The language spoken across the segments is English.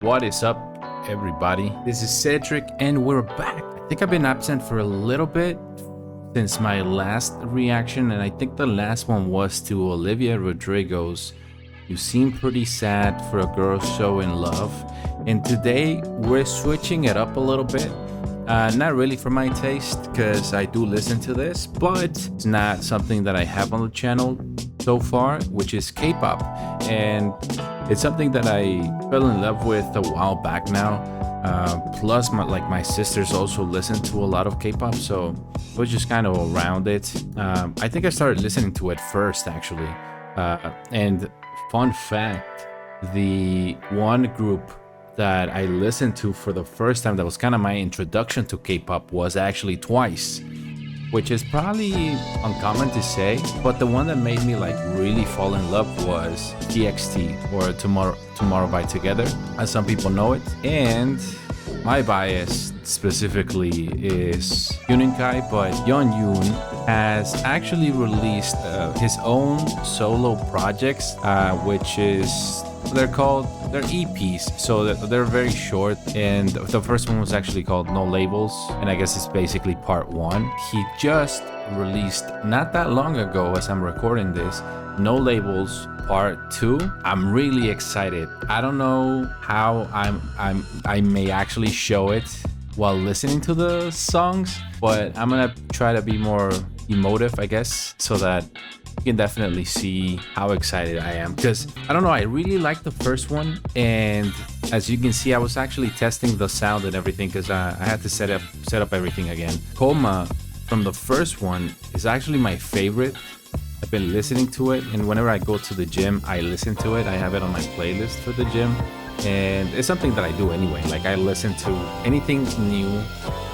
What is up, everybody? This is Cedric, and we're back. I think I've been absent for a little bit since my last reaction, and I think the last one was to Olivia Rodrigo's "You Seem Pretty Sad for a Girl So in Love." And today we're switching it up a little bit. Not really for my taste, because I do listen to this, but it's not something that I have on the channel so far, which is K-pop. And it's something that I fell in love with a while back now. Plus, my sisters also listen to a lot of K-pop, so it was just kind of around it. I think I started listening to it first, actually. And fun fact, the one group that I listened to for the first time that was kind of my introduction to K-pop was actually Twice, which is probably uncommon to say, but the one that made me really fall in love was TXT, or Tomorrow by Together, as some people know it. And my bias specifically is Yuninkai, but Yeonjun has actually released his own solo projects, which is they're EPs, so they're very short. And the first one was actually called No Labels, and I guess it's basically part one. He just released not that long ago, as I'm recording this, No Labels part 2. I'm really excited. I don't know how I may actually show it while listening to the songs, but I'm gonna try to be more emotive, I guess, so that you can definitely see how excited I am, because I don't know, I really like the first one. And as you can see, I was actually testing the sound and everything, because I had to set up everything again. Coma from the first one is actually my favorite. I've been listening to it, and whenever I go to the gym, I listen to it. I have it on my playlist for the gym, and it's something that I do anyway. I listen to anything new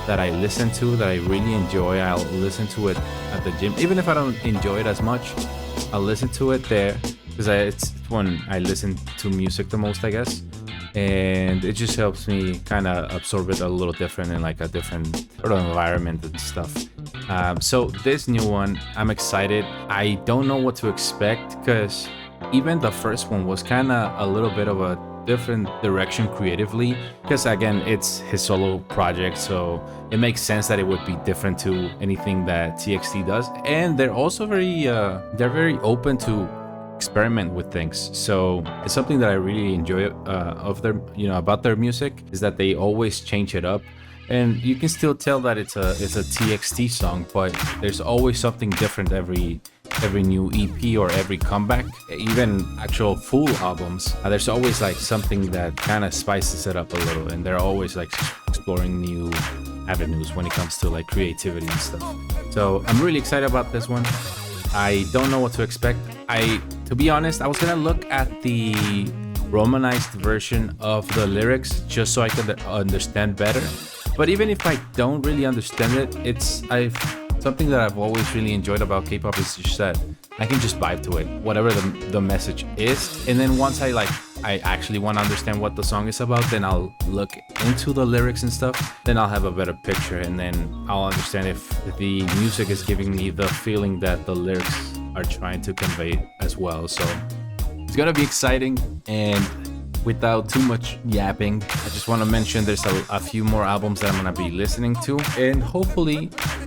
that I listen to that I really enjoy. I'll listen to it at the gym, even if I don't enjoy it as much. I'll listen to it there, because it's when I listen to music the most, I guess. And it just helps me kind of absorb it a little different in a different sort of environment and stuff. So this new one, I'm excited. I don't know what to expect, because even the first one was kind of a little bit of a different direction creatively, because again, it's his solo project, so it makes sense that it would be different to anything that TXT does. And they're also very open to experiment with things, so it's something that I really enjoy of their about their music, is that they always change it up. And you can still tell that it's a TXT song, but there's always something different every new EP or every comeback. Even actual full albums, there's always something that kind of spices it up a little, and they're always exploring new avenues when it comes to creativity and stuff. So I'm really excited about this one. I don't know what to expect. To be honest, I was gonna look at the romanized version of the lyrics just so I could understand better. But even if I don't really understand it, something that I've always really enjoyed about K-pop is just that I can just vibe to it, whatever the message is. And then once I actually want to understand what the song is about, then I'll look into the lyrics and stuff. Then I'll have a better picture, and then I'll understand if the music is giving me the feeling that the lyrics are trying to convey as well. So it's gonna be exciting. And without too much yapping, I just want to mention there's a few more albums that I'm going to be listening to, and hopefully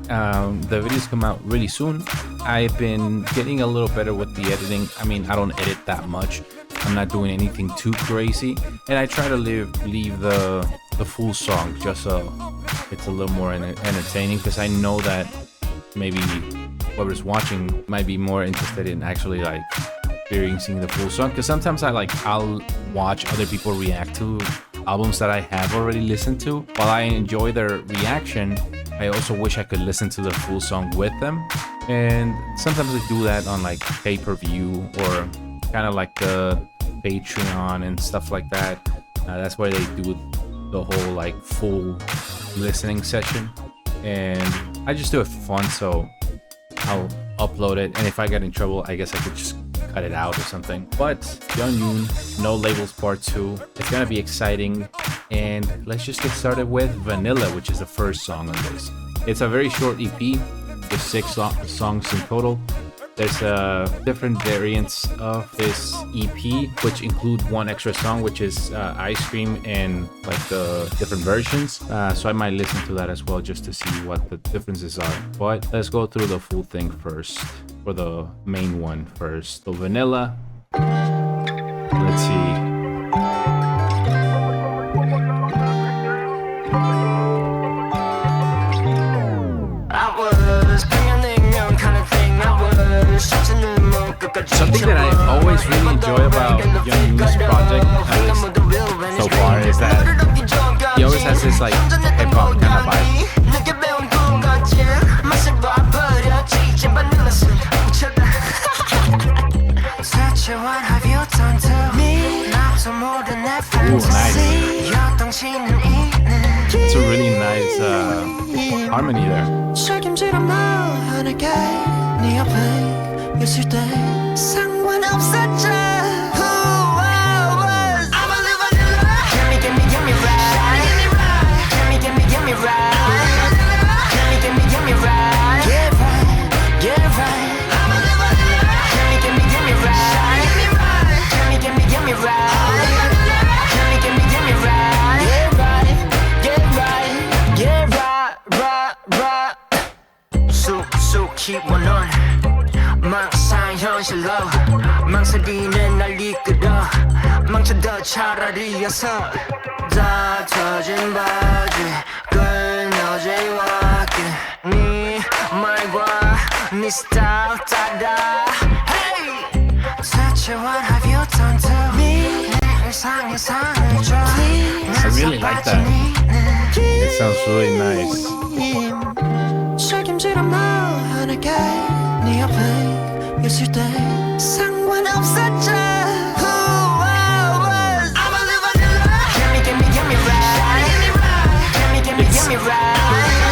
the videos come out really soon. I've been getting a little better with the editing. I mean, I don't edit that much. I'm not doing anything too crazy, and I try to leave the full song just so it's a little more entertaining, because I know that maybe whoever's watching might be more interested in actually experiencing the full song, because sometimes I'll watch other people react to albums that I have already listened to. While I enjoy their reaction, I also wish I could listen to the full song with them. And sometimes I do that on pay-per-view, or kind of the Patreon and stuff like that. That's where they do the whole full listening session, and I just do it for fun, so I'll upload it, and if I get in trouble, I guess I could just cut it out or something. But Yeonjun, No Labels Part 2, it's gonna be exciting. And let's just get started with Vanilla, which is the first song on this. It's a very short EP, just 6 songs in total. There's different variants of this EP, which include one extra song, which is Ice Cream and like the different versions. So I might listen to that as well just to see what the differences are. But let's go through the full thing first, for the main one first. So Vanilla. Let's see. Something that I always really enjoy about YEONJUN's project, at least so far, is that he always has this like hip-hop kind of vibe. Ooh, nice. It's a really nice harmony there. 있을 때 상관없었죠. I'm a little vanilla. Give me right. Give me right. Give me right. Get right. I'm a little vanilla. Give me right. Give me right. Give me right. Get right. So keep one on. 망상 현실로 망설이는 날 이끌어 망쳐도 차라리여서 다 터진 바지 끊어진 와기 네 말과 네 스타일 따라 Hey 대체 what have you done to me 내 상상을 줘 I really like that. It sounds really nice. 책임지라 말하게 네 옆에 있을 때 상관없었죠. I'm a little vanilla. Give me right. Give me right.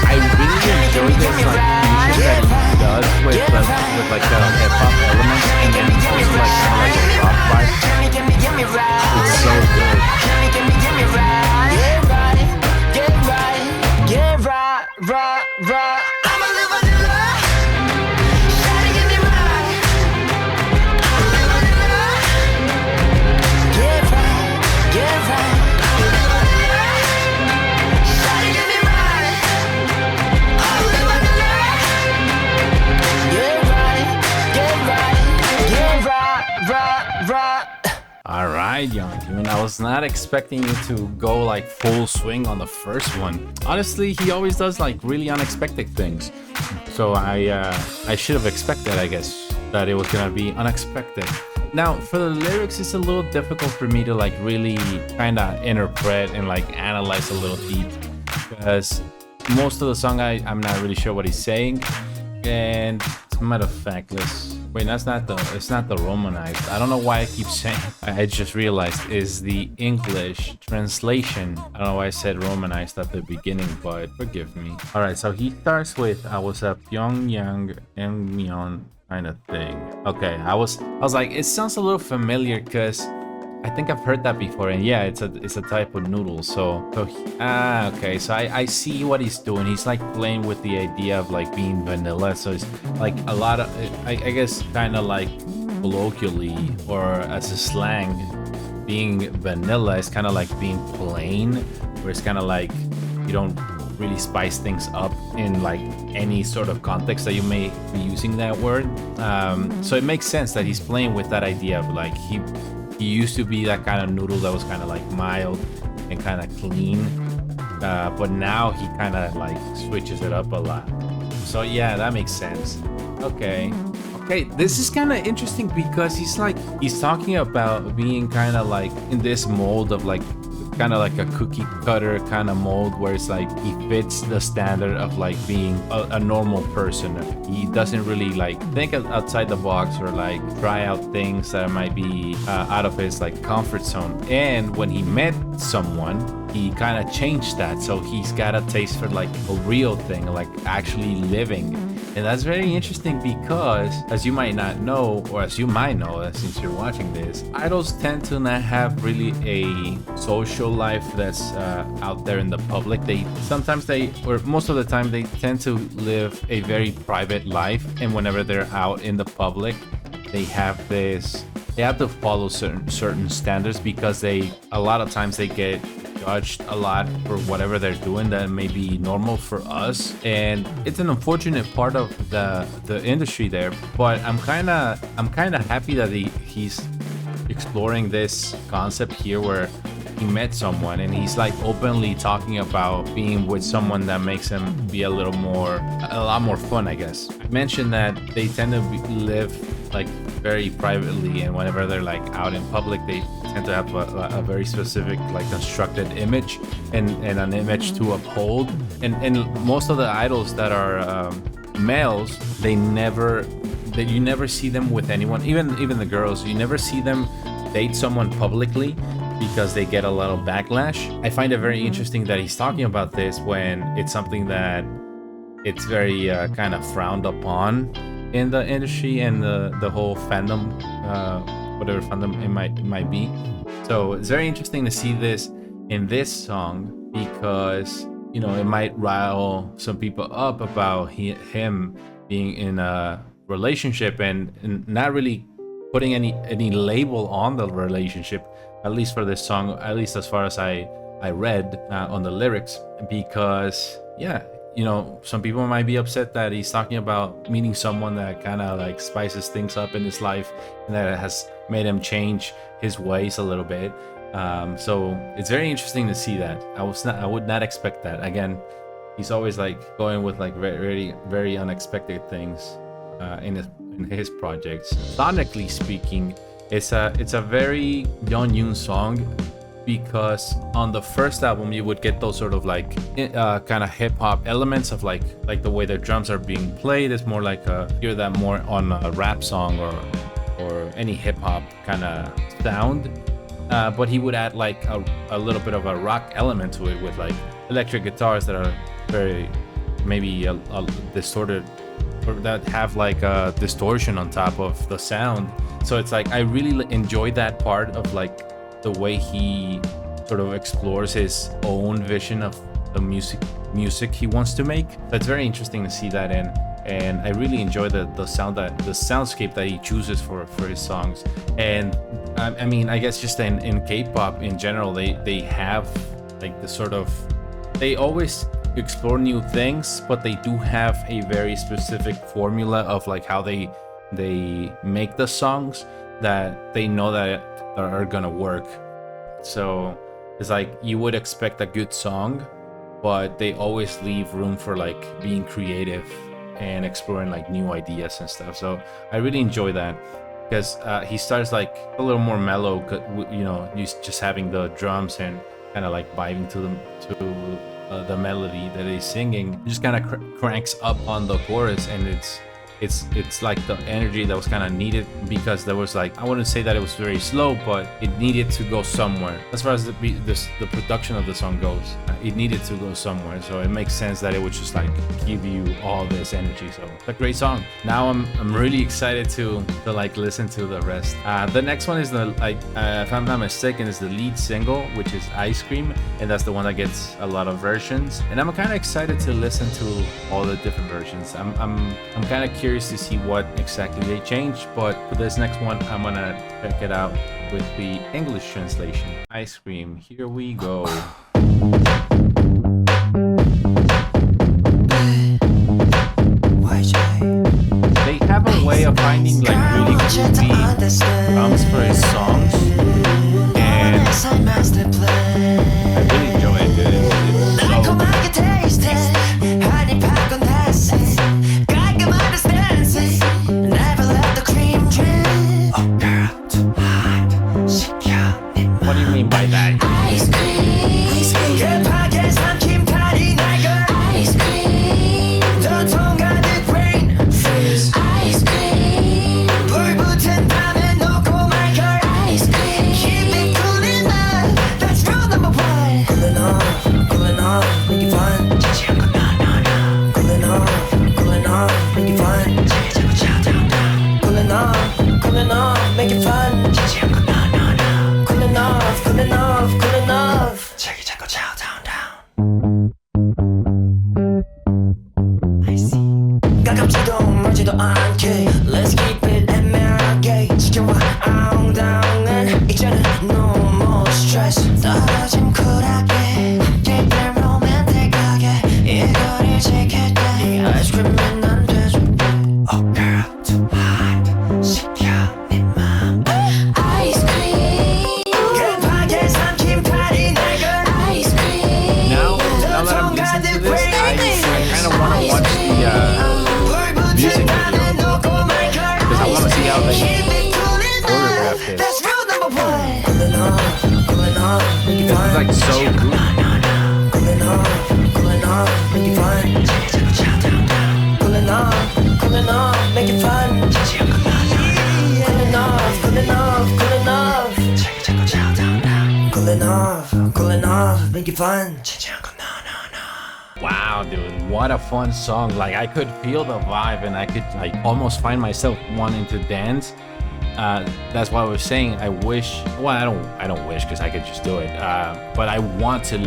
I really enjoy this like fusion that he does with like the hip hop elements and then also like kind of like a rock vibe. It's so good. Give me right. Get right. I'm a little vanilla. Alright, YEONJUN, I was not expecting you to go like full swing on the first one. Honestly, he always does like really unexpected things. So I should have expected, I guess, that it was gonna be unexpected. Now, for the lyrics, it's a little difficult for me to like really kind of interpret and like analyze a little deep, because most of the song I'm not really sure what he's saying. And as a matter of fact, it's not the Romanized. I don't know why I keep saying, I just realized is the English translation. I don't know why I said Romanized at the beginning, but forgive me. All right, so he starts with, I was a Pyongyang Emyeon kind of thing. Okay, I was like, it sounds a little familiar because I think I've heard that before, and yeah, it's a type of noodle. Okay, so I see what he's doing. He's like playing with the idea of like being vanilla. So it's like a lot of, I guess, kind of like colloquially or as a slang, being vanilla is kind of like being plain, where it's kind of like you don't really spice things up in like any sort of context that you may be using that word. So it makes sense that he's playing with that idea of like he used to be that kind of noodle that was kind of like mild and kind of clean, but now he kind of like switches it up a lot. So yeah, that makes sense. Okay, this is kind of interesting because he's talking about being kind of like in this mold of like kind of like a cookie cutter kind of mold, where it's like he fits the standard of like being a normal person. He doesn't really like think outside the box or like try out things that might be out of his like comfort zone. And when he met someone, he kind of changed that, so he's got a taste for like a real thing, like actually living And that's very interesting because, as you might not know, or as you might know, since you're watching this, idols tend to not have really a social life that's out there in the public. Or most of the time, they tend to live a very private life. And whenever they're out in the public, they have to follow certain standards, because a lot of times they get judged a lot for whatever they're doing that may be normal for us, and it's an unfortunate part of the industry there. But I'm kind of happy that he's exploring this concept here, where he met someone and he's like openly talking about being with someone that makes him be a lot more fun, I guess. I mentioned that they tend to live like very privately, and whenever they're like out in public, they tend to have a very specific like constructed image and an image to uphold. And most of the idols that are males, you never see them with anyone, even the girls. You never see them date someone publicly, because they get a lot of backlash. I find it very interesting that he's talking about this when it's something that it's very kind of frowned upon in the industry and the whole fandom, whatever fandom it might be. So it's very interesting to see this in this song, because it might rile some people up about him being in a relationship and not really putting any label on the relationship, at least for this song, at least as far as I read on the lyrics. Because some people might be upset that he's talking about meeting someone that kind of like spices things up in his life, and that has made him change his ways a little bit. So it's very interesting to see that. I would not expect that. Again, he's always like going with like very, very unexpected things in his projects. Sonically speaking, it's a very YEONJUN song, because on the first album you would get those sort of like kind of hip-hop elements of like the way the drums are being played. It's more like hear that more on a rap song or any hip-hop kind of sound, but he would add like a little bit of a rock element to it, with like electric guitars that are very maybe a distorted, or that have like a distortion on top of the sound. So it's like I really enjoy that part of like the way he sort of explores his own vision of the music he wants to make. That's very interesting to see that in, and I really enjoy the soundscape that he chooses for his songs. And I mean, I guess just in K-pop in general, they have like the sort of, they always explore new things, but they do have a very specific formula of like how they make the songs that they know that are gonna work. So it's like you would expect a good song, but they always leave room for like being creative and exploring like new ideas and stuff. So I really enjoy that, because he starts like a little more mellow, he's just having the drums and kind of like vibing to the melody that he's singing. He just kind of cranks up on the chorus, and it's like the energy that was kind of needed, because there was like, I wouldn't say that it was very slow, but it needed to go somewhere. As far as the production of the song goes, it needed to go somewhere. So it makes sense that it would just like give you all this energy. So it's a great song. Now I'm really excited to like listen to the rest. The next one is if I'm not mistaken, is the lead single, which is Ice Cream, and that's the one that gets a lot of versions. And I'm kind of excited to listen to all the different versions. I'm kind of curious to see what exactly they changed, but for this next one, I'm gonna check it out with the English translation. Ice Cream, here we go. They have a way of finding like really groovy drums for his songs, and I really enjoy it, dude. It's so what do you mean by that? Ice cream. 가깝지도 멀지도 않게 Let's keep it 애매하게 지켜봐 아웅다웅은 이제는 no more stress 떨어진 쿨하게 함께 될 로맨틱하게 이 거리 지킬 때 아이스크림은 안 되죠 Oh girl too hot 시켜 내 맘 아이스크림 급하게 삼킨 파리 날 걸 아이스크림 Now that I'm listening to this, I kind of want to watch the music video because I want to see how they choreograph this. This is like so good. Make it fun. Wow, dude, what a fun song. Like, I could feel the vibe and I could like almost find myself wanting to dance. That's why I was saying I wish, well, I don't wish because I could just do it. But I want to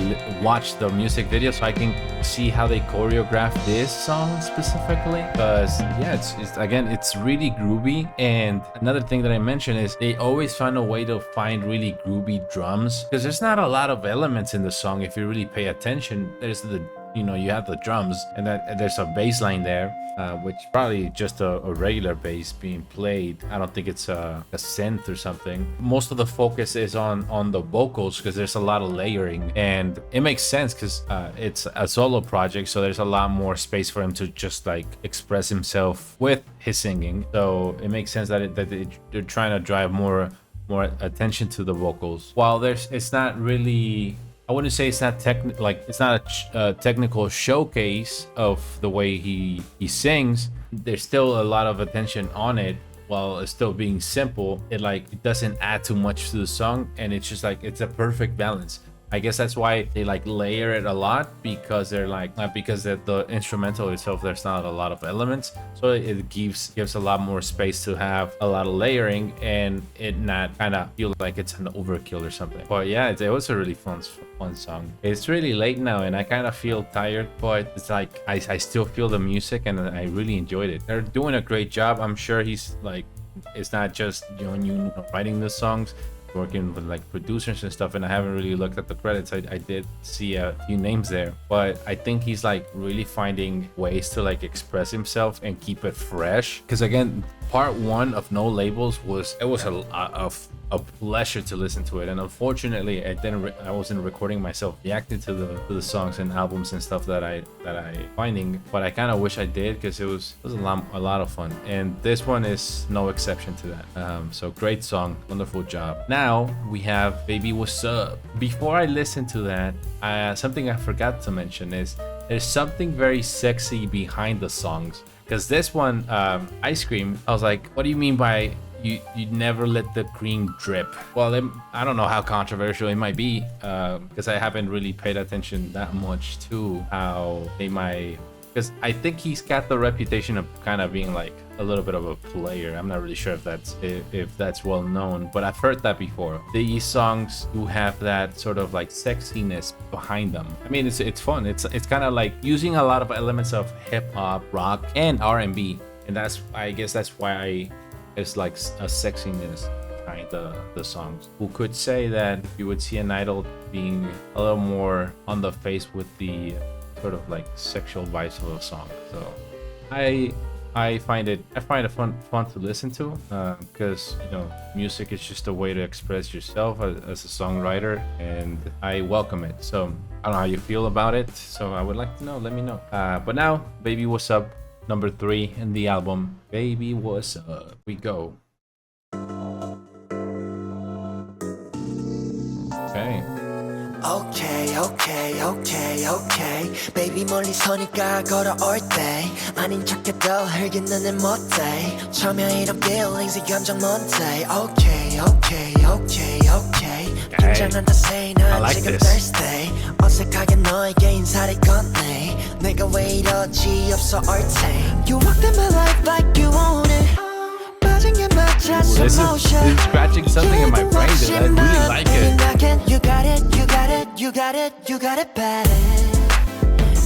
watch the music video so I can see how they choreograph this song specifically. Because yeah, it's really groovy. And another thing that I mentioned is they always find a way to find really groovy drums because there's not a lot of elements in the song. If you really pay attention, there's you have the drums and that there's a bass line there, which probably just a regular bass being played. I don't think it's a synth or something. Most of the focus is on the vocals because there's a lot of layering, and it makes sense because it's a solo project, so there's a lot more space for him to just like express himself with his singing. So it makes sense that they're trying to drive more attention to the vocals. While it's not really, I wouldn't say it's not it's not a technical showcase of the way he sings. There's still a lot of attention on it while it's still being simple. It doesn't add too much to the song, and it's just like it's a perfect balance. I guess that's why they like layer it a lot, because they're like, not because the instrumental itself there's not a lot of elements, so it gives a lot more space to have a lot of layering and it not kind of feel like it's an overkill or something. But yeah, it was a really fun song. It's really late now and I kind of feel tired, but it's like I still feel the music and I really enjoyed it. They're doing a great job. I'm sure he's like, it's not just Yeonjun writing the songs, working with like producers and stuff, and I haven't really looked at the credits. I did see a few names there, but I think he's like really finding ways to like express himself and keep it fresh, because again, part one of No Labels was a pleasure to listen to it, and unfortunately I wasn't recording myself reacting to the songs and albums and stuff that I finding, but I kind of wish I did, because it was a lot of fun, and this one is no exception to that. So great song, wonderful job. Now we have Baby What's Up. Before I listen to that, something I forgot to mention is there's something very sexy behind the songs, because this one, Ice Cream, I was like, what do you mean by you never let the cream drip? Well, I don't know how controversial it might be, because I haven't really paid attention that much to how they might, because I think he's got the reputation of kind of being like a little bit of a player. I'm not really sure if that's well known, but I've heard that before. These songs do have that sort of like sexiness behind them. I mean, it's fun. It's kind of like using a lot of elements of hip hop, rock, and R&B, and I guess that's why it's like a sexiness behind the songs. Who could say that you would see an idol being a little more on the face with the sort of like sexual vibes of a song? So I find it fun to listen to, because music is just a way to express yourself as a songwriter, and I welcome it. So I don't know how you feel about it, so I would like to know. Let me know. But now, Baby What's Up, number 3 in the album. Baby What's Up, we go. Okay. Okay. Baby 멀리 서니까 걸어올 때 아닌 척해도 흘긴 눈은 못해. 처음에 이런 feelings 이 감정 뭔데. Okay. 긴장한다 say 난 지금 thirsty. 어색하게 너에게 인사를 건네. 내가 왜 이러지 없어 all day. You walked in my life like you own it. 빠진 게 맞 This is scratching something in my brain, dude. I really like it. You got it, you got it, you got it, you got it bad.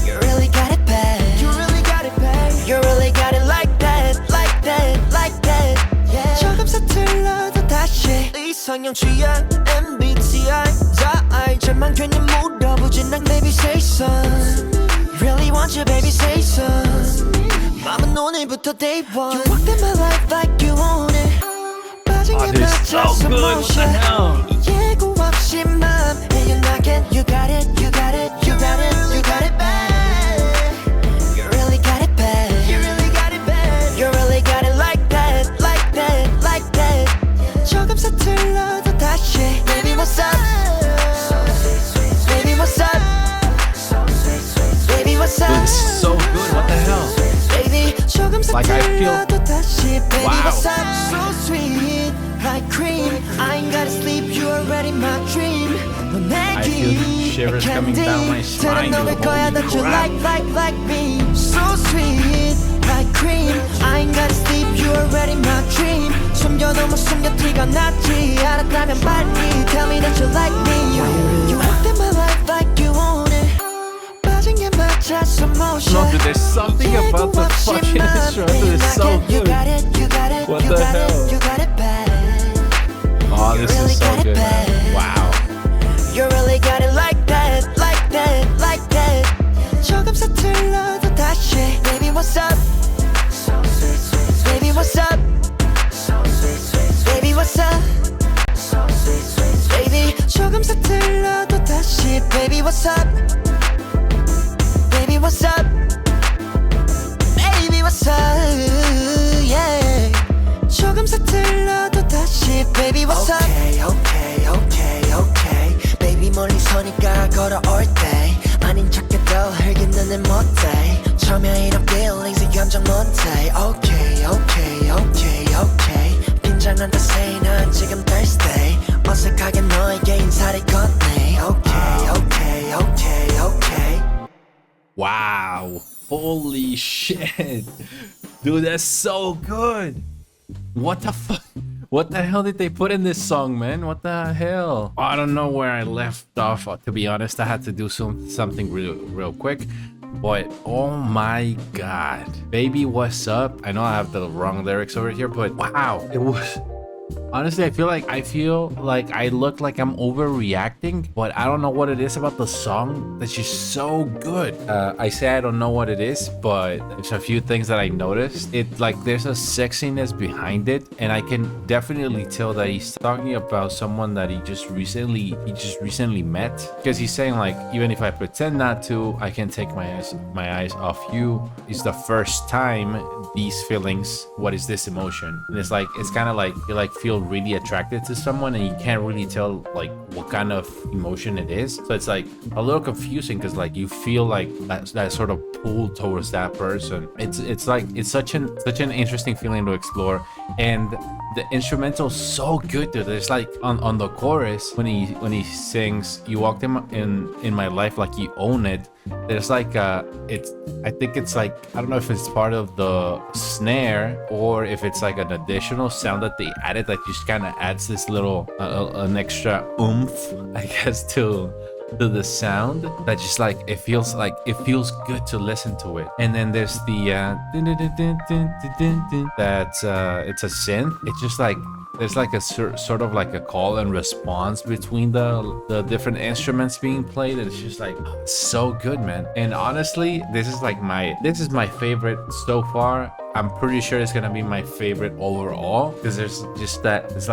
You really got it bad. You really got it bad. You really got it like that, like that, like that. Yeah. 조금 서툴러도 다시 이상형 취향 MBTI 다 알지만 괜히 물어보진 않 baby say so. Really want you baby say so. 맘은 오늘부터 day one. You walked in my life like you own it. Oh, this is so good. What the hell? 예고 없이 맘에 you knocking. You got it, you got it, you got it, you got it bad. You really got it bad. You really got it bad. You really got it like that, like that, like that. 조금 서툴러도 다시 baby what's up? Baby what's up? Baby what's up? Dude, this is so good. What the hell? Like I feel, wow. So sweet, like cream. I ain't gotta sleep, you already my dream. I feel shivers coming down my spine. Holy crap. Like me. So sweet, like cream. I ain't gotta sleep, you already my dream. 숨겨도 못 숨겨 티가 났지. 알았다면 빨리 tell me that you like me. You walked in my life like you own it. No, dude, there's something about the fucking instrumental. It's so good. What the hell? Oh, this is so good, man. Wow. You really got it like that, like that, like that. 조금 서툴러도 다시 baby what's up? Baby what's up? Baby what's up? Baby 조금 서툴러도 다시 baby what's up? Baby, what's up? Baby, what's up? Yeah. 조금 서툴러도 다시 Baby, what's up? Okay, okay, okay. Baby, 멀리 서니까 걸어올 때 아닌 척해도 흘긴 눈은 못해 처음에 이런 feelings 이 감정 못해 Okay, okay, okay, okay. 긴장한다 say 난 지금 thirsty 어색하게 너에게 인사를 건네 Okay, okay, okay, okay. Wow. Holy shit. Dude, that's so good. What the fuck? What the hell did they put in this song, man? What the hell? I don't know where I left off. To be honest, I had to do something real quick. But oh my god. Baby, what's up? I know I have the wrong lyrics over here, but wow. It was... Honestly, I feel like I look like I'm overreacting, but I don't know what it is about the song that's just so good. I say I don't know what it is, but there's a few things that I noticed. It like there's a sexiness behind it, and I can definitely tell that he's talking about someone that he just recently met. Because he's saying like, even if I pretend not to, I can't take my eyes off you. It's the first time these feelings. What is this emotion? And it's like it's kind of like you like feel really attracted to someone and you can't really tell like what kind of emotion it is, so it's like a little confusing because like you feel like that sort of pull towards that person. It's like it's such an interesting feeling to explore, and the instrumental's so good, dude. There's like on the chorus when he sings you walked in my life like you own it. There's like I think it's like, I don't know if it's part of the snare or if it's like an additional sound that they added that just kind of adds this little an extra oomph, I guess, to the sound that just like it feels good to listen to it. And then there's the that it's a synth. It's just like there's like a sort of like a call and response between the different instruments being played, and it's just like so good, man. And honestly, this is my favorite so far. I'm pretty sure it's gonna be my favorite overall because there's just that it's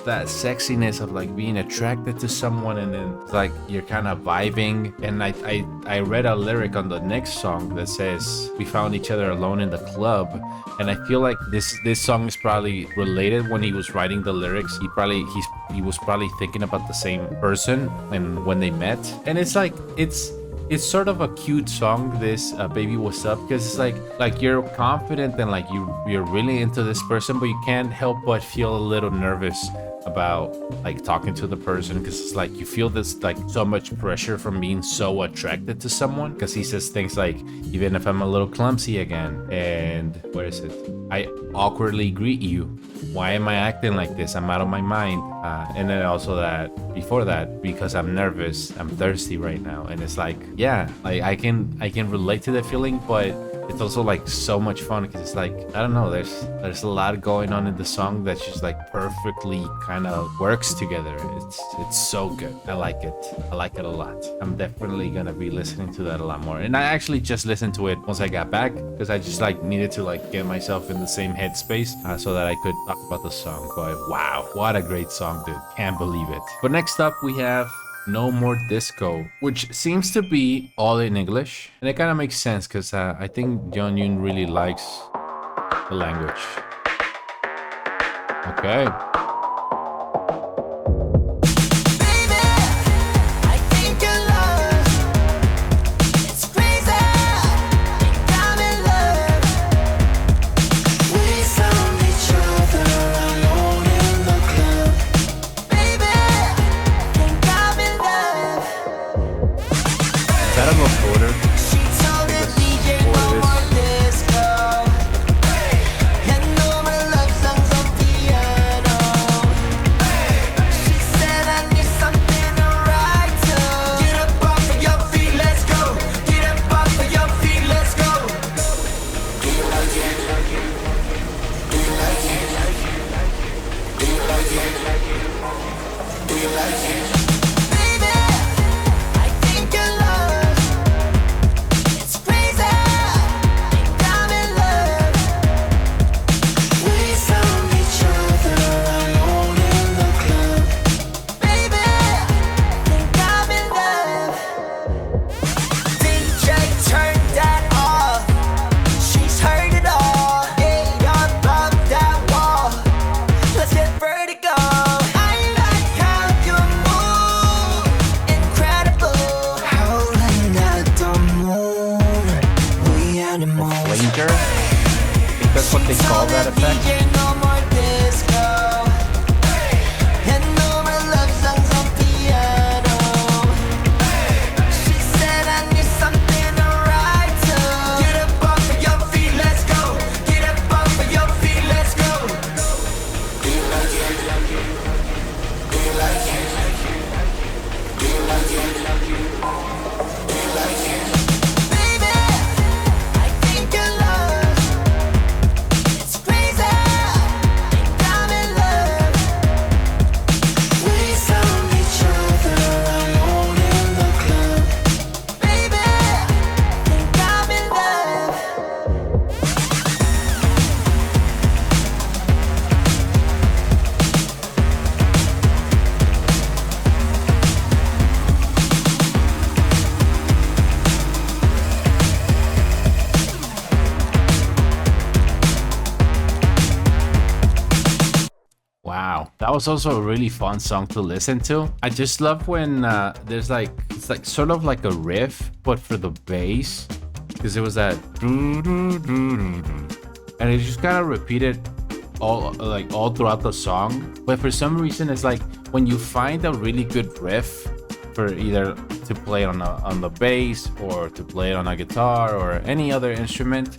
that sexiness of like being attracted to someone, and then it's like you're kind of vibing. And I read a lyric on the next song that says we found each other alone in the club, and I feel like this song is probably related. When he was writing the lyrics, he was probably thinking about the same person and when they met. And it's like it's sort of a cute song, this Baby What's Up, because it's like you're confident and like you're really into this person, but you can't help but feel a little nervous about like talking to the person, because it's like you feel this like so much pressure from being so attracted to someone, because he says things like, even if I'm a little clumsy again, and what is it, I awkwardly greet you, why am I acting like this, I'm out of my mind, and then also that before that, because I'm nervous, I'm thirsty right now. And it's like, yeah, like I can relate to the feeling, but it's also like so much fun, because it's like, I don't know, there's a lot going on in the song that just like perfectly kind of works together. It's so good. I like it a lot. I'm definitely gonna be listening to that a lot more. And I actually just listened to it once I got back, because I just like needed to like get myself in the same headspace so that I could talk about the song. But wow, what a great song, dude, can't believe it. But next up we have No More Disco, which seems to be all in English, and it kind of makes sense, because I think YEONJUN really likes the language. Okay. That's what they call that effect. Wow, that was also a really fun song to listen to. I just love when there's like, it's like sort of like a riff, but for the bass, because it was that and it just kind of repeated all throughout the song. But for some reason, it's like when you find a really good riff for either to play on the bass or to play it on a guitar or any other instrument,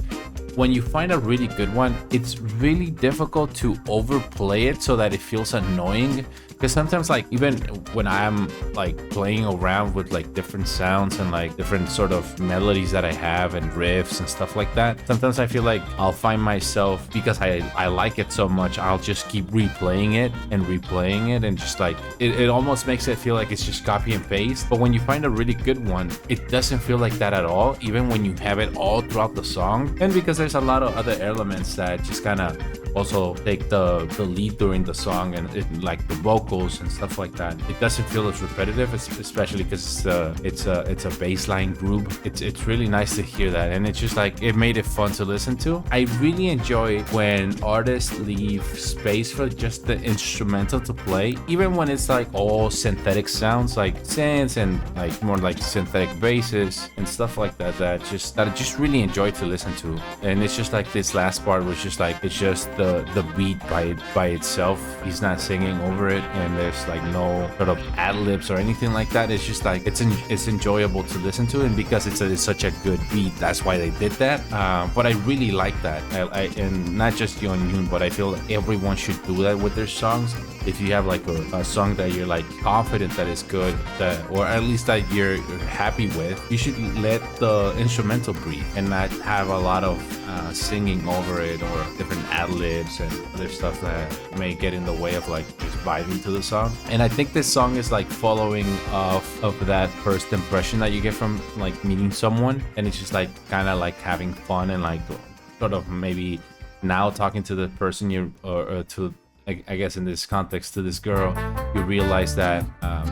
when you find a really good one, it's really difficult to overplay it so that it feels annoying. Because sometimes, like, even when I'm like playing around with like different sounds and like different sort of melodies that I have and riffs and stuff like that, sometimes I feel like I'll find myself, because I like it so much, I'll just keep replaying it and just like it almost makes it feel like it's just copy and paste. But when you find a really good one, it doesn't feel like that at all, even when you have it all throughout the song. And because there's a lot of other elements that just kind of also take the lead during the song, and like the vocals vocals and stuff like that, it doesn't feel as repetitive, especially because it's a bass line group. It's really nice to hear that, and it's just like it made it fun to listen to. I really enjoy when artists leave space for just the instrumental to play, even when it's like all synthetic sounds like synths and like more like synthetic basses and stuff like that. That I just really enjoy to listen to. And it's just like this last part was just like it's just the beat by itself. He's not singing over it, and there's like no sort of ad libs or anything like that. It's just like it's enjoyable to listen to, and because it's such a good beat, that's why they did that. But I really like that. And not just YEONJUN, but I feel like everyone should do that with their songs. If you have like a song that you're like confident that is good, or at least that you're happy with, you should let the instrumental breathe and not have a lot of singing over it or different ad libs and other stuff that may get in the way of like just vibing to the song. And I think this song is like following off of that first impression that you get from like meeting someone, and it's just like kind of like having fun and like sort of maybe now talking to the person or to, I guess in this context, to this girl, you realize that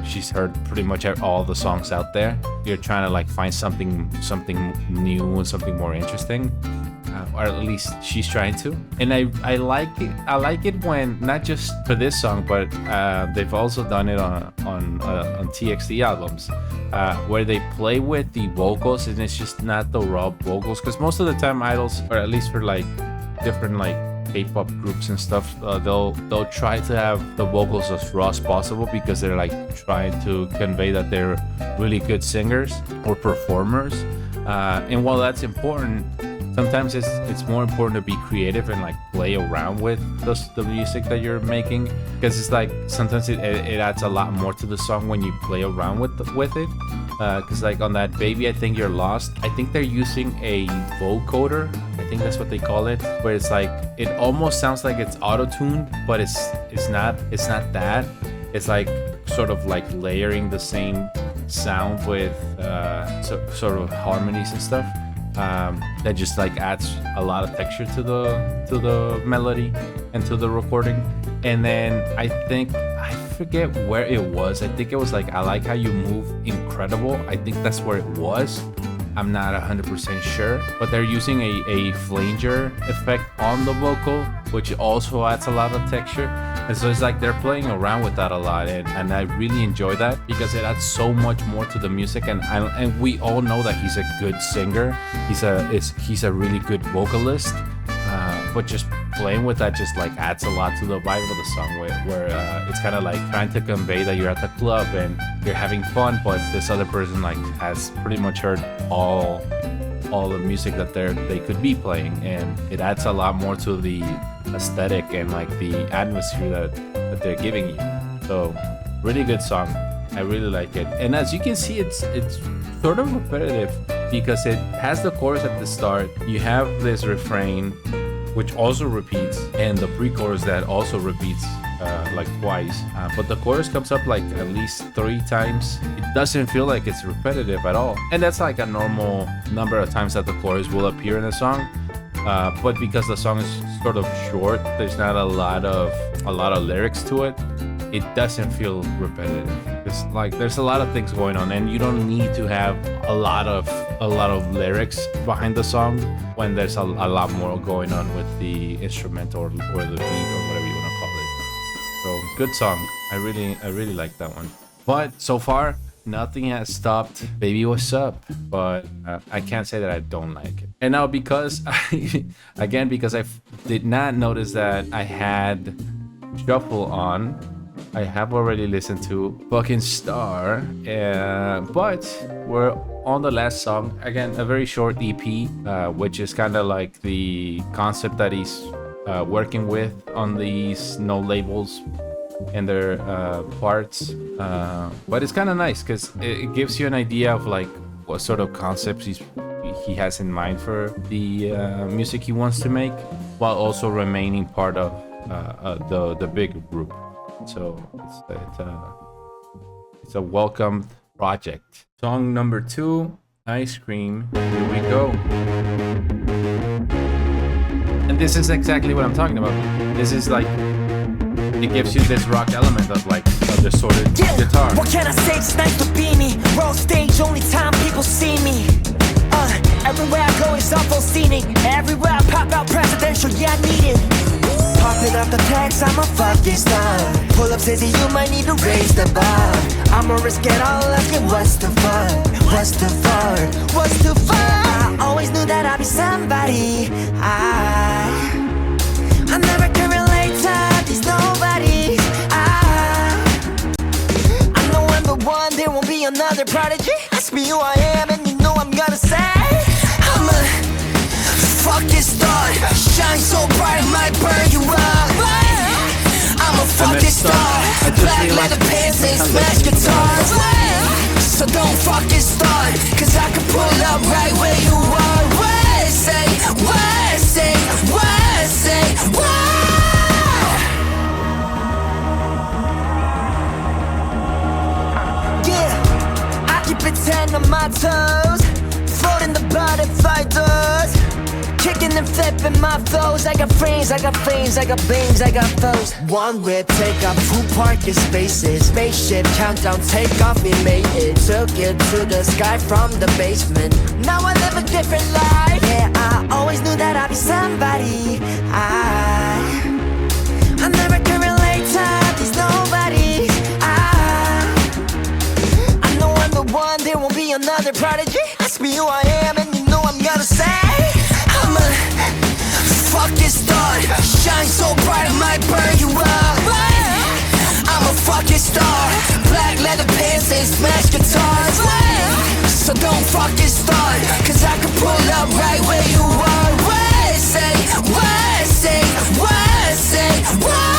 she's heard pretty much all the songs out there. You're trying to like find something new and something more interesting, or at least she's trying to. And I like it. I like it when not just for this song, but they've also done it on TXT albums, where they play with the vocals, and it's just not the raw vocals. Because most of the time, idols, or at least for like different like K-pop groups and stuff, they'll try to have the vocals as raw as possible because they're like trying to convey that they're really good singers or performers. And while that's important, sometimes it's more important to be creative and like play around with the music that you're making, because it's like sometimes it adds a lot more to the song when you play around with it. Because like on that Baby I Think You're Lost, I think they're using a vocoder, I think that's what they call it, where it's like it almost sounds like it's auto-tuned, but it's not that. It's like sort of like layering the same sound with sort of harmonies and stuff. That just like adds a lot of texture to the melody and to the recording. And then I forget where it was. I think it was like I Like How You Move Incredible. I think that's where it was. I'm not 100% sure, but they're using a flanger effect on the vocal, which also adds a lot of texture. And so it's like they're playing around with that a lot, and I really enjoy that because it adds so much more to the music. And we all know that he's a good singer. He's a really good vocalist. But just playing with that just like adds a lot to the vibe of the song, where it's kind of like trying to convey that you're at the club and you're having fun, but this other person like has pretty much heard all the music that they could be playing, and it adds a lot more to the aesthetic and like the atmosphere that they're giving you. So really good song. I really like it. And as you can see, it's sort of repetitive because it has the chorus at the start. You have this refrain which also repeats, and the pre-chorus that also repeats like twice, but the chorus comes up like at least 3 times. It doesn't feel like it's repetitive at all, and that's like a normal number of times that the chorus will appear in a song. But because the song is sort of short, there's not a lot of lyrics to it. It doesn't feel repetitive. It's like there's a lot of things going on, and you don't need to have a lot of lyrics behind the song when there's a lot more going on with the instrumental or the beat or whatever you want to call it. So good song. I really like that one. But so far, nothing has stopped Baby What's Up, but I can't say that I don't like it. And now because I did not notice that I had Shuffle on, I have already listened to Fucking Star, but we're on the last song. Again, a very short EP, which is kind of like the concept that he's working with on these no labels and their parts. But it's kind of nice because it gives you an idea of like what sort of concepts he has in mind for the music he wants to make, while also remaining part of the big group. So it's a welcomed project. Song number 2, Ice Cream. Here we go. And this is exactly what I'm talking about. This is like it gives you this rock element of like a distorted guitar. What can I say? It's nice to be me. Roll stage, only time people see me. Everywhere I go is awful scenic. Everywhere I pop out presidential, yeah, I need it. Popping up the tags, I'm a fucking star. Pull up says you might need to raise the bar. I'ma risk it all, asking what's the fun? What's the fun? What's the fun? I always knew that I'd be somebody. I never can relate to these nobodies. I know I'm the one, there won't be another prodigy. Ask me who I am and you know I'm gonna say I'm a fucking star. Shine so bright I might burn you up. I'm a fucking star. Black leather pants and smash guitars. So don't fucking start, cause I can pull up right where you are. What say, what say, what say, what? Yeah, I keep it 10 on my toes, floating the butterfly doors, kicking and flipping my flows. I got frames, I got flames, I got bangs, I got foes. One whip, take off, 2 parking spaces. Spaceship, countdown, take off, we made it. Took it to the sky from the basement. Now I live a different life. Yeah, I always knew that I'd be somebody. I never can relate to these nobodies. I know I'm the one, there won't be another prodigy. Ask me who I am and you know I'm gonna say I'm a fucking star. Shine so bright I might burn you up. I'm a fucking star. Black leather pants and smash guitars. So don't fucking start, cause I can pull up right where you are. What say, what say, what say, what?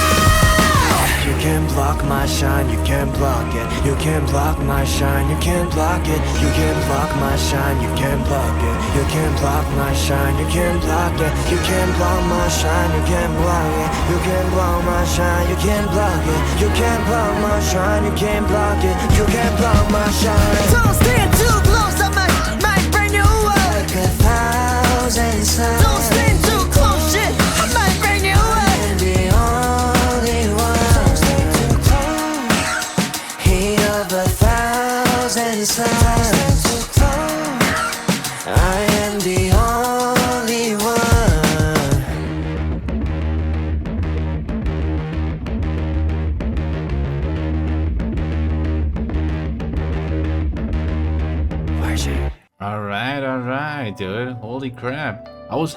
You can't block my shine, you can't block it. You can't block my shine, you can't block it. You can't block my shine, you can't block it. You can't block my shine, you can't block it. You can't block my shine, you can't block it. You can't block my shine, you can't block it. You can't block my shine, you can't block it. You can't block my shine. Don't stand too close, I might bring you up. Like 1,000 suns. Don't stand too close, shit, I might bring you up. And the only one. Don't stand too close. Heat of 1,000 suns. I am the only one. All right, dude. Holy crap. I was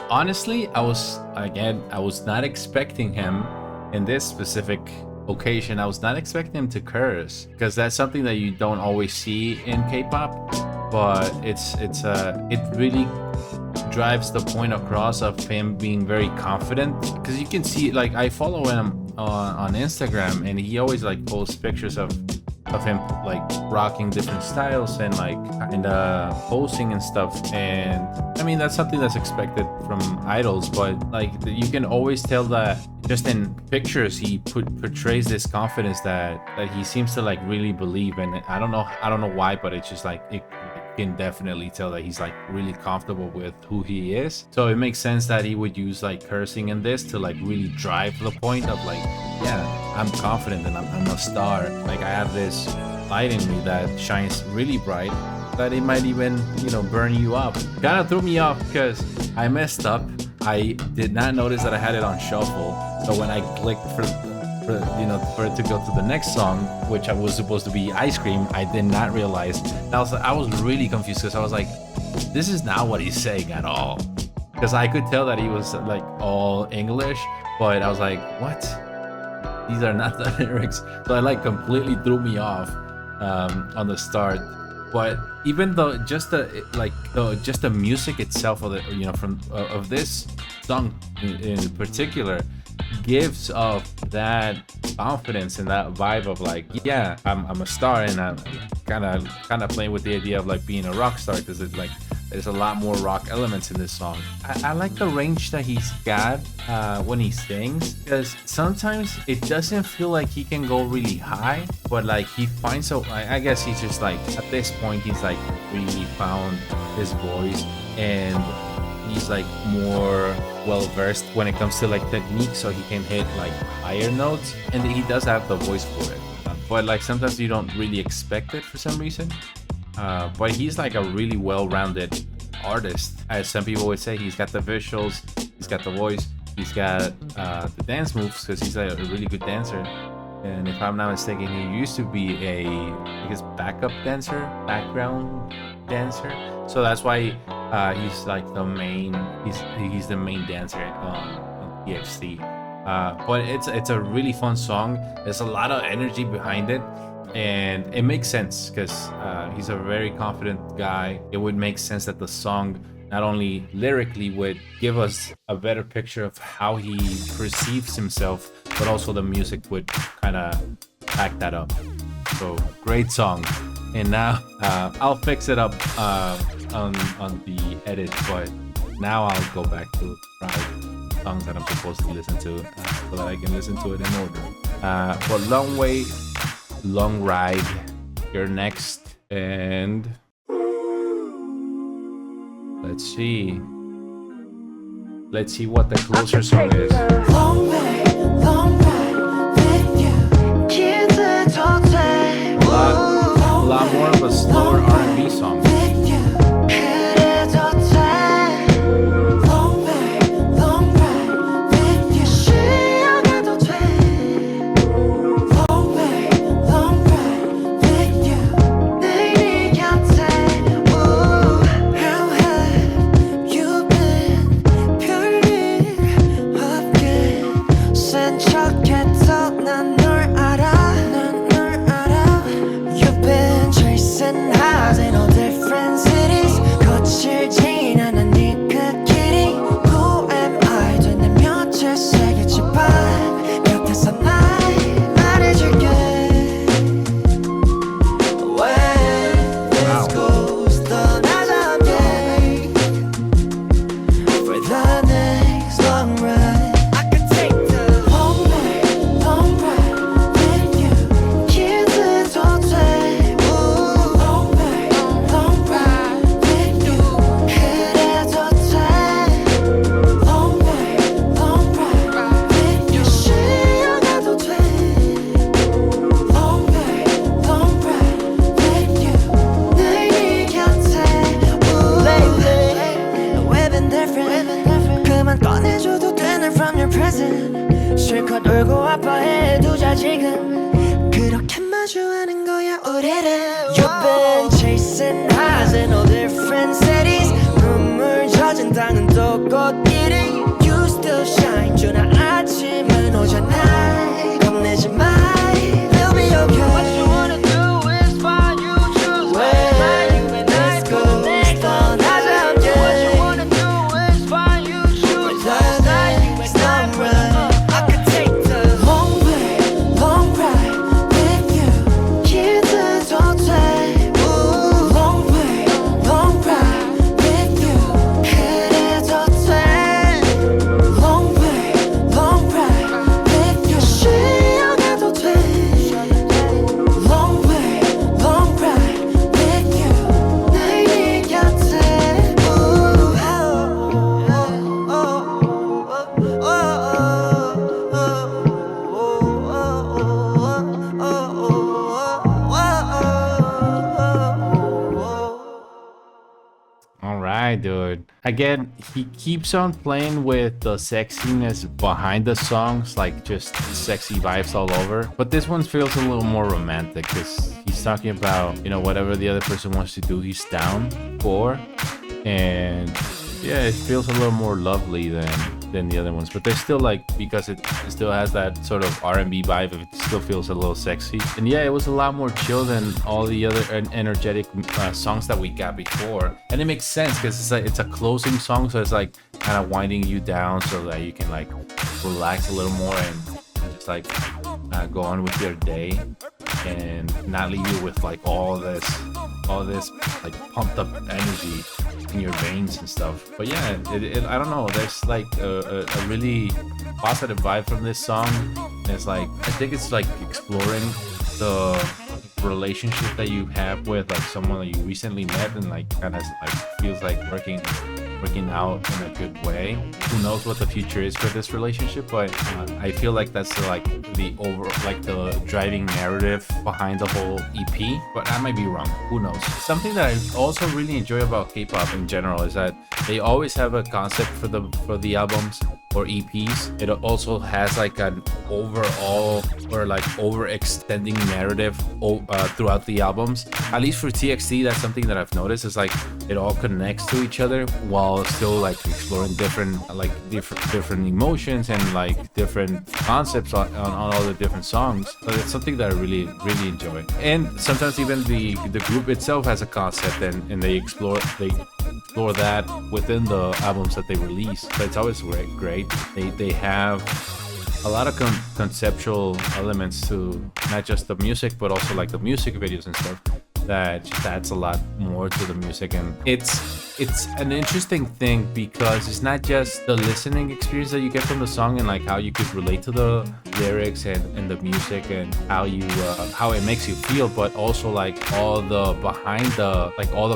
not expecting him in this specific occasion. I was not expecting him to curse, because that's something that you don't always see in K-pop. But it really drives the point across of him being very confident, because you can see, like, I follow him on Instagram, and he always like posts pictures of him like rocking different styles and like posing and stuff. And I mean, that's something that's expected from idols, but like you can always tell that just in pictures he portrays this confidence that he seems to like really believe in it. I don't know why, but it's just like it can definitely tell that he's like really comfortable with who he is. So it makes sense that he would use like cursing in this to like really drive the point of like, yeah, I'm confident and I'm a star. Like I have this light in me that shines really bright that it might even, you know, burn you up. Kind of threw me off because I messed up. I did not notice that I had it on shuffle. So when I clicked for it to go to the next song, which I was supposed to be Ice Cream, I did not realize. I was really confused, because I was like, this is not what he's saying at all. Because I could tell that he was like all English, but I was like, what? These are not the lyrics. So I like completely threw me off on the start. But even though just the music itself of the, you know, from of this song in particular gives off that confidence and that vibe of like, yeah, I'm a star, and I'm kind of playing with the idea of like being a rock star, because it's like there's a lot more rock elements in this song. I like the range that he's got when he sings, because sometimes it doesn't feel like he can go really high, but like he finds I guess he's just like, at this point he's like really found his voice, and he's like more well versed when it comes to like technique, so he can hit like higher notes, and he does have the voice for it. But like sometimes you don't really expect it for some reason. But he's like a really well-rounded artist, as some people would say. He's got the visuals, he's got the voice, he's got the dance moves, because he's a really good dancer. And if I'm not mistaken, he used to be I guess, background dancer. So that's why he's like the main. He's the main dancer on TXT. But it's a really fun song. There's a lot of energy behind it, and it makes sense because he's a very confident guy. It would make sense that the song not only lyrically would give us a better picture of how he perceives himself, but also the music would kind of back that up. So great song. And now I'll fix it up on the edit, but now I'll go back to songs that I'm supposed to listen to so that I can listen to it in order. But Long Way, Long Ride, you're next, and let's see what the closer song is. Long way, long ride with you. Kids are totally. A lot more of a slower R&B song. 실컷 울고 아파해 두자 지금 그렇게 마주하는 거야 우리를 You've been chasing highs in all different cities 눈물 젖은 땅은 또 꽃길이 You still shine 주나 아침은 오잖아 겁내지 마 It'll be okay What you wanna do is fine You choose where you and I go 떠나자 함께 What you wanna do is fine You choose where you and I go Dude, again, he keeps on playing with the sexiness behind the songs, like just sexy vibes all over, but this one feels a little more romantic because he's talking about, you know, whatever the other person wants to do, he's down for. And yeah, it feels a little more lovely than the other ones, but they're still like, because it still has that sort of R&B vibe, it still feels a little sexy. And yeah, it was a lot more chill than all the other energetic songs that we got before, and it makes sense because it's a closing song, so it's like kind of winding you down so that you can like relax a little more and just like go on with your day and not leave you with like all this like pumped up energy in your veins and stuff. But yeah, I don't know, there's like a really positive vibe from this song. And it's like, I think it's like exploring the relationship that you have with like someone that you recently met, and like kind of like feels like working working out in a good way. Who knows what the future is for this relationship, but I feel like that's the driving narrative behind the whole EP, but I might be wrong. Who knows? Something that I also really enjoy about K-pop in general is that they always have a concept for the albums or EPs. It also has like an overall or like overextending narrative throughout the albums. At least for TXT, that's something that I've noticed is like it all connects to each other while still like exploring different emotions and like different concepts on all the different songs. So it's something that I really enjoy. And sometimes even the group itself has a concept and they explore that within the albums that they release. So it's always great. They have a lot of conceptual elements to not just the music, but also like the music videos and stuff that just adds a lot more to the music. And it's an interesting thing because it's not just the listening experience that you get from the song and like how you could relate to the lyrics and the music and how it makes you feel, but also like all the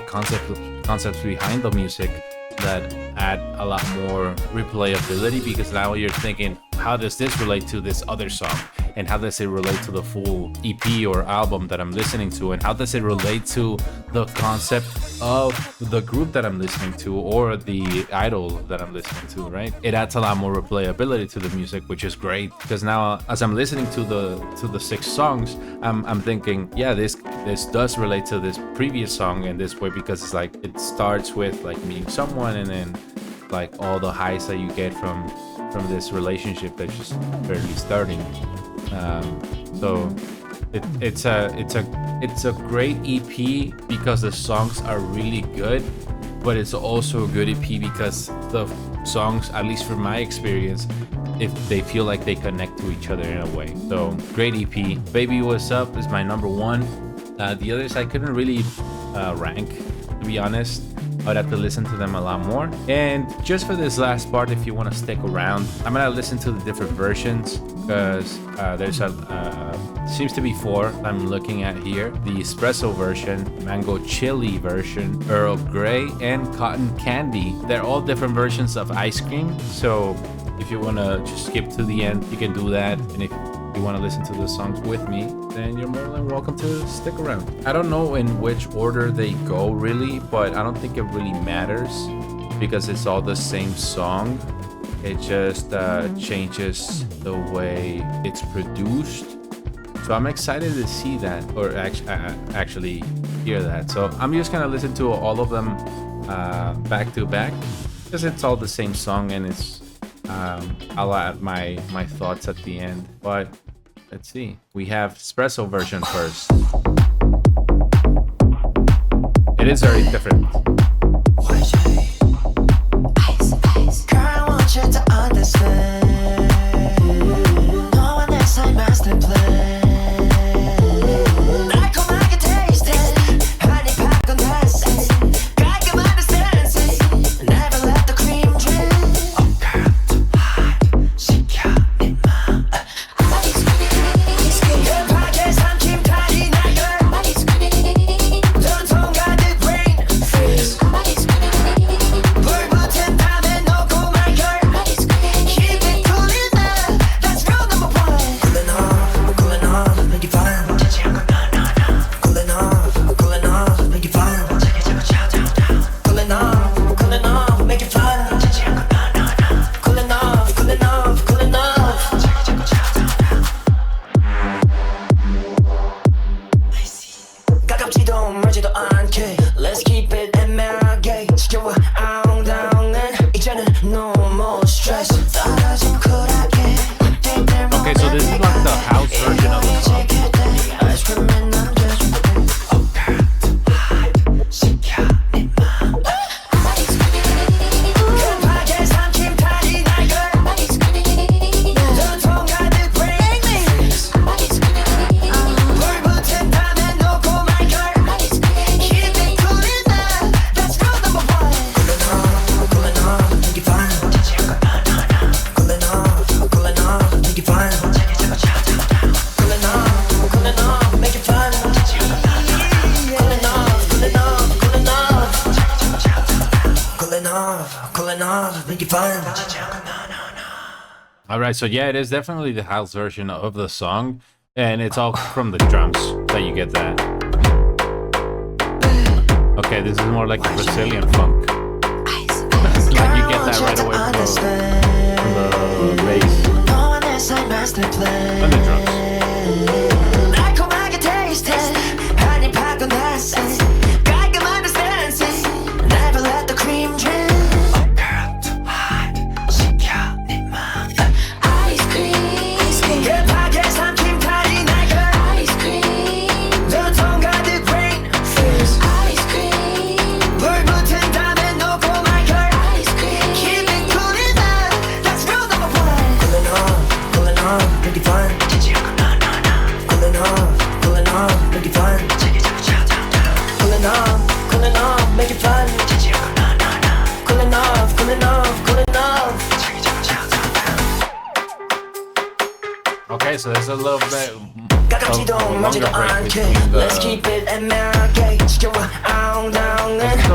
concepts behind the music that add a lot more replayability, because now you're thinking, how does this relate to this other song, and how does it relate to the full EP or album that I'm listening to, and how does it relate to the concept of the group that I'm listening to or the idol that I'm listening to, right? It adds a lot more replayability to the music, which is great, because now as I'm listening to the 6 songs, I'm thinking, yeah, this does relate to this previous song in this way, because it's like it starts with like meeting someone and then like all the highs that you get from this relationship that's just barely starting. So it's a great EP because the songs are really good, but it's also a good EP because the songs, at least from my experience, if they feel like they connect to each other in a way. So great EP. Baby What's Up is my number 1. The others I couldn't really rank, to be honest. I'd have to listen to them a lot more. And just for this last part, if you want to stick around, I'm gonna listen to the different versions because there's seems to be 4 I'm looking at here: the espresso version, mango chili version, Earl Grey, and cotton candy. They're all different versions of ice cream. So if you want to just skip to the end, you can do that. And if you want to listen to the songs with me, then you're more than welcome to stick around. I don't know in which order they go really, but I don't think it really matters because it's all the same song. It just changes the way it's produced. So I'm excited to see that, or actually hear that. So I'm just gonna listen to all of them back to back because it's all the same song, and it's I'll add my thoughts at the end. But let's see. We have espresso version first. It is very different. Girl, I want you to understand. No one else I master plan. 달콤하게 taste it. 한입 팝콘 taste it. 깔끔한 stance it. Never let the cream drip. 시켜 내 맘. 급하게 삼킨 달이 날걸. 전통 가득 brain freeze. 불붙은 밤에 놓고 말걸. Keep it cooling up. That's rule number 1. Cooling off, make it fun. 지치한 건 Cooling off, make it fun. Cooling off, make it fun. 지치한 건 Cooling off. 가깝지도 멀지도 않게 Let's keep it 애매하게 지겨워 아웅다웅은 이제는 no more stress 떨어진 쿨하게 Okay, so this is like the house version of the song. 아이스크림은 남겨줄게 시켜 내 맘 급하게 삼킨 달이 날걸 전통 가득 brain freeze 불붙은 밤에 놓고 말걸 Keep it cooling up That's rule number 1. cooling off, make it fun. All right, so yeah, it is definitely the house version of the song, and it's all from the drums that you get that. Okay, this is more like a Brazilian funk. Like you get that right away from the bass and the drums. Never let the cream drip. Okay, so there's a little bit of a longer break between the... Let's keep it MRK. 지켜봐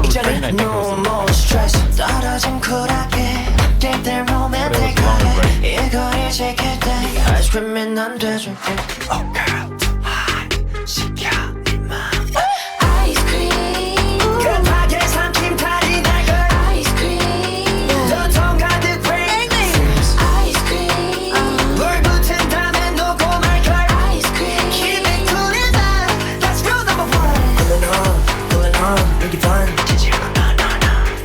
이제는 no more stress. 떨어진 쿨하게 update들 로맨틱하게 이거를 지킬 때 아이스크림은 난 돼줄게. Oh girl, hot 시켜 네 맘. 아이스크림 급하게 삼킨 탈이 날 걸. 아이스크림 더 통가득 rain. 아이스크림 불 붙은 다음에 녹고 말 걸. 아이스크림 keep it cooling up. That's rule number one. Cooling off, make it fun.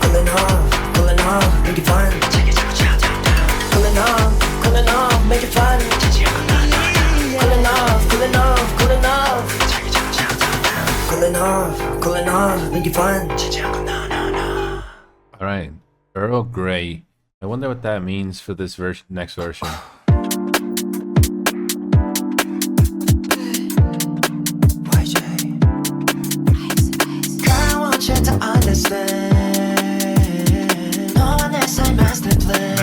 Cooling off, make it fun. Cooling off, make it fun. Cooling off, make it fun. All right, Earl Grey. I wonder what that means for this version, next version. Girl, I want you to understand. No one else I master plan.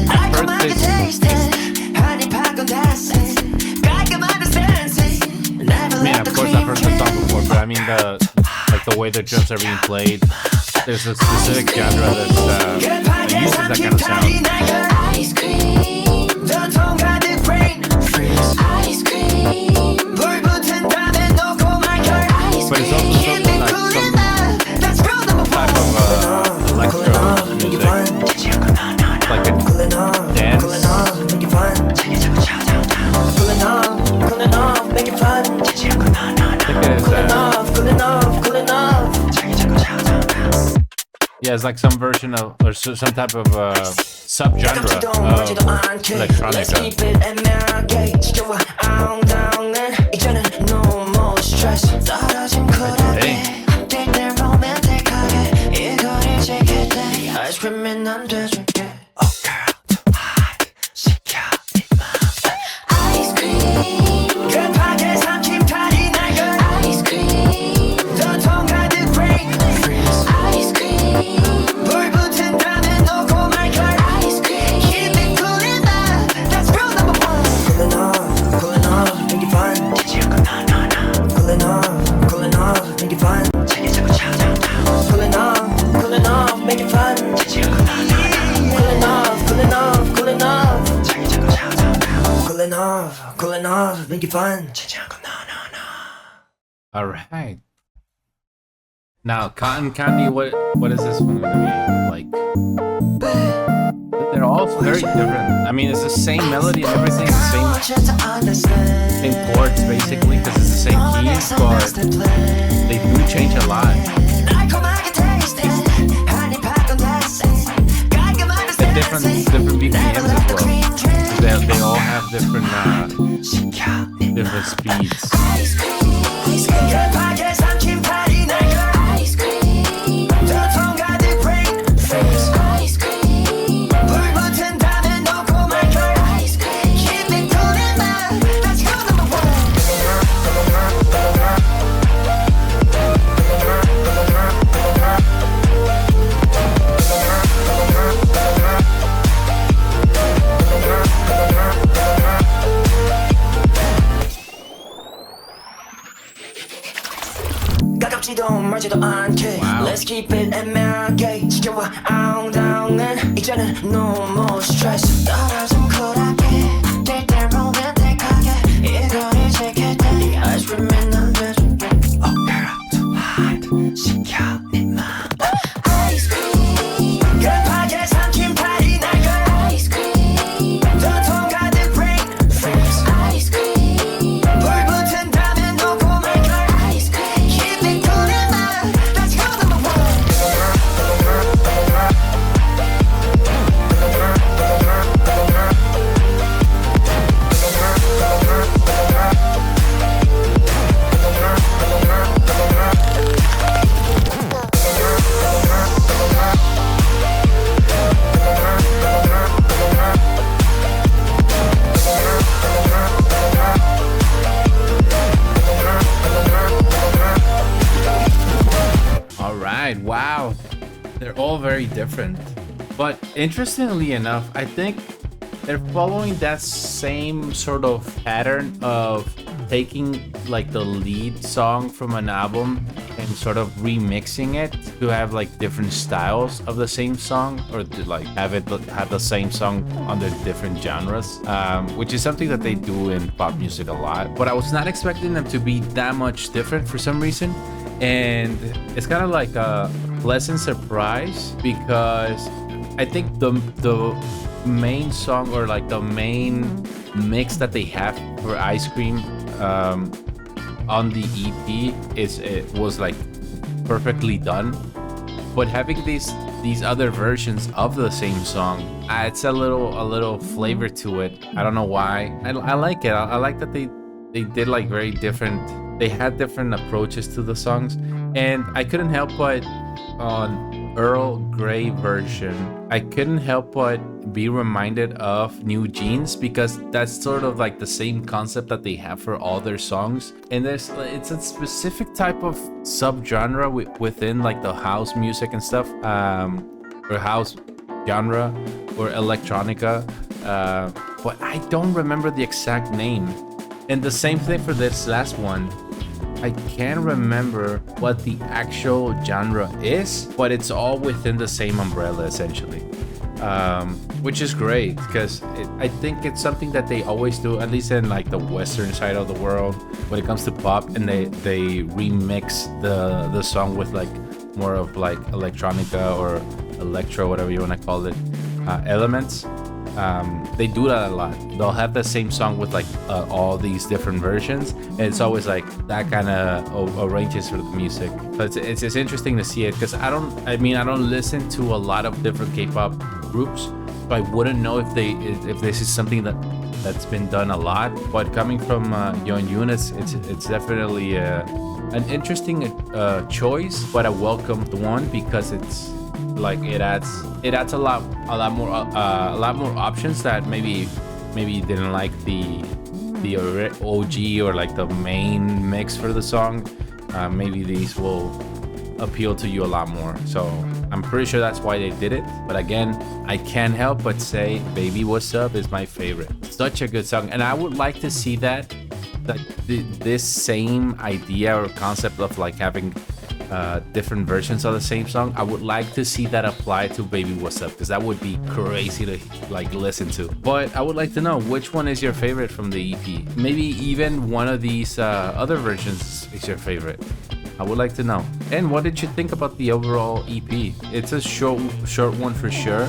I come back and taste it. Honey, pack on that sense. God, come understand it. Never I mean, let of the course I've cream heard the drip. song before, but I mean the way the drums are being played. There's a specific genre that uses that kind of sound. Ice cream, 더 통가득 rain. Ice cream, 불 붙은 다음에 녹고 말 걸. But it's also something like some type of electro music, like a dance. Cooling off, make it fun. I think it is Cooling off. yeah, it's like some version of, or some type of subgenre of electronica. Let's keep it MRK. 지켜봐 이제는 no more stress. 떨어진 쿨하게 update들 로맨틱하게 이거를 지킬 때 아이스크림은 난 돼줄게. Oh girl, hot 시켜 네 맘. 아이스크림 급하게 삼킨 탈이 날 걸. 아이스크림 더 통가득 rain. 아이스크림 불 붙은 다음에 녹고 말 걸. 아이스크림 keep it cooling up. That's rule number one. Cooling off, make it fun. Cooling off, make it fun. Cooling off, make it fun. Cooling off, make it fun. All right. Now, Cotton Candy, what is this one gonna be like? They're all very different. I mean, it's the same melody and everything, the same chords basically, because it's the same keys, but they do change a lot. And different BPMs as well. They all have different speeds. 그러지도 않게 Let's keep it 애매하게 지겨워 아웅다웅은 이제는 no more stress 따라 좀 쿨하게 때때 로맨틱하게 이걸 지킬 때 Ice cream 있는 듯 Oh girl too hot 시켜 네 맘 Ice cream 급하게 삼킨 파리 날걸 Ice cream 도통 가득 rain freeze Ice cream 불 붙은 다음에 놓고 말걸 Ice cream Keep it cool and loud Let's go to the world All right, wow. They're all very different. But interestingly enough, I think they're following that same sort of pattern of taking like the lead song from an album and sort of remixing it to have like different styles of the same song, or to like have the same song under different genres, which is something that they do in pop music a lot. But I was not expecting them to be that much different for some reason. And it's kind of like a pleasant surprise, because I think the main song, or like the main mix that they have for Ice Cream on the EP it was like perfectly done. But having these other versions of the same song adds a little flavor to it. I don't know why. I like it. I like that they did like very different. They had different approaches to the songs, and I couldn't help but on Earl Grey version, I couldn't help but be reminded of New Jeans, because that's sort of like the same concept that they have for all their songs. And it's a specific type of subgenre within like the house music and stuff, or house genre, or electronica, but I don't remember the exact name. And the same thing for this last one. I can't remember what the actual genre is, but it's all within the same umbrella essentially, which is great, because I think it's something that they always do, at least in like the western side of the world, when it comes to pop, and they remix the song with like more of like electronica or electro, whatever you want to call it, elements. They do that a lot. They'll have the same song with like all these different versions, and it's always like that kind of arranges for the music. So it's interesting to see it, because I don't listen to a lot of different K-pop groups, so I wouldn't know if this is something that's been done a lot. But coming from YEONJUN, it's definitely an interesting choice, but a welcomed one, because it's like it adds a lot more options that maybe you didn't like the OG or like the main mix for the song. Maybe these will appeal to you a lot more. So I'm pretty sure that's why they did it. But again, I can't help but say Baby What's Up is my favorite. Such a good song, and I would like to see that this same idea or concept of like having different versions of the same song, I would like to see that apply to Baby What's Up, because that would be crazy to like listen to. But I would like to know, which one is your favorite from the EP? Maybe even one of these other versions is your favorite. I would like to know. And what did you think about the overall EP? It's a short one for sure,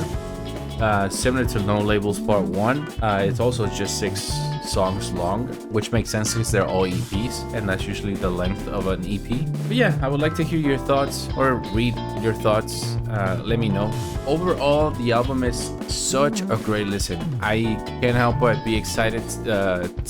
similar to No Labels Part 1. It's also just 6 songs long, which makes sense because they're all EPs, and that's usually the length of an EP. But yeah, I would like to hear your thoughts, or read your thoughts. Let me know. Overall, the album is such a great listen. I can't help but be excited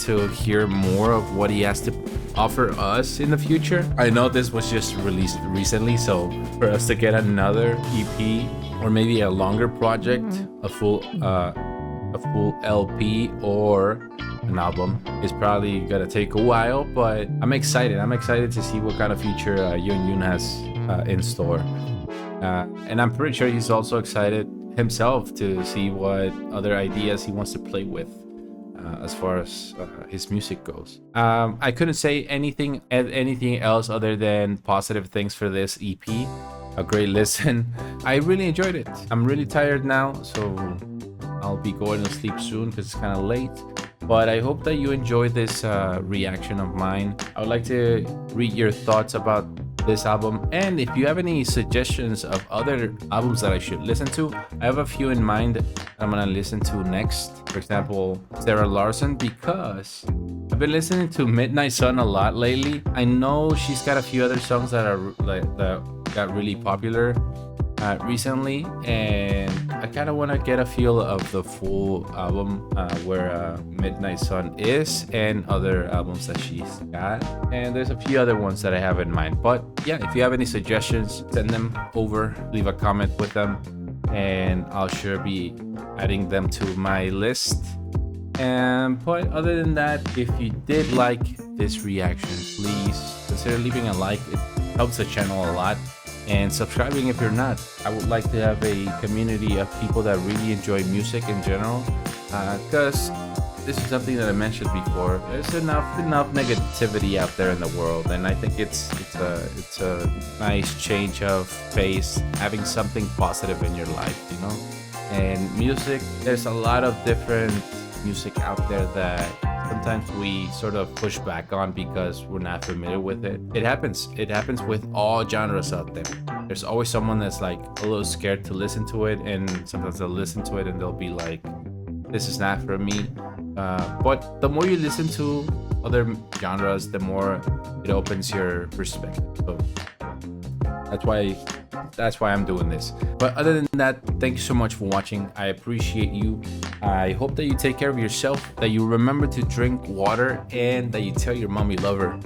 to hear more of what he has to offer us in the future. I know this was just released recently, so for us to get another EP, or maybe a longer project, a full LP or an album, is probably gonna take a while, but I'm excited. I'm excited to see what kind of future YEONJUN has in store, and I'm pretty sure he's also excited himself to see what other ideas he wants to play with. as far as his music goes. I couldn't say anything else other than positive things for this EP. A great listen. I really enjoyed it. I'm really tired now, so I'll be going to sleep soon because it's kind of late. But I hope that you enjoyed this reaction of mine. I would like to read your thoughts about this album, and if you have any suggestions of other albums that I should listen to, I have a few in mind that I'm gonna listen to next. For example, Sarah Larson, because I've been listening to Midnight Sun a lot lately. I know she's got a few other songs that are that got really popular recently, and I kind of want to get a feel of the full album, where Midnight Sun is, and other albums that she's got. And there's a few other ones that I have in mind. But yeah, if you have any suggestions, send them over, leave a comment with them, and I'll sure be adding them to my list. But other than that, if you did like this reaction, please consider leaving a like. It helps the channel a lot. And subscribing if you're not. I would like to have a community of people that really enjoy music in general, because this is something that I mentioned before. There's enough negativity out there in the world, and I think it's a nice change of pace, having something positive in your life, you know. And music, there's a lot of different music out there that sometimes we sort of push back on because we're not familiar with it. It happens with all genres out there. There's always someone that's like a little scared to listen to it, and sometimes they'll listen to it and they'll be like, this is not for me. But the more you listen to other genres, the more it opens your perspective. So that's why I'm doing this. But other than that, thank you so much for watching. I appreciate you. I hope that you take care of yourself, that you remember to drink water, and that you tell your mom you love her.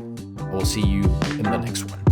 We'll see you in the next one.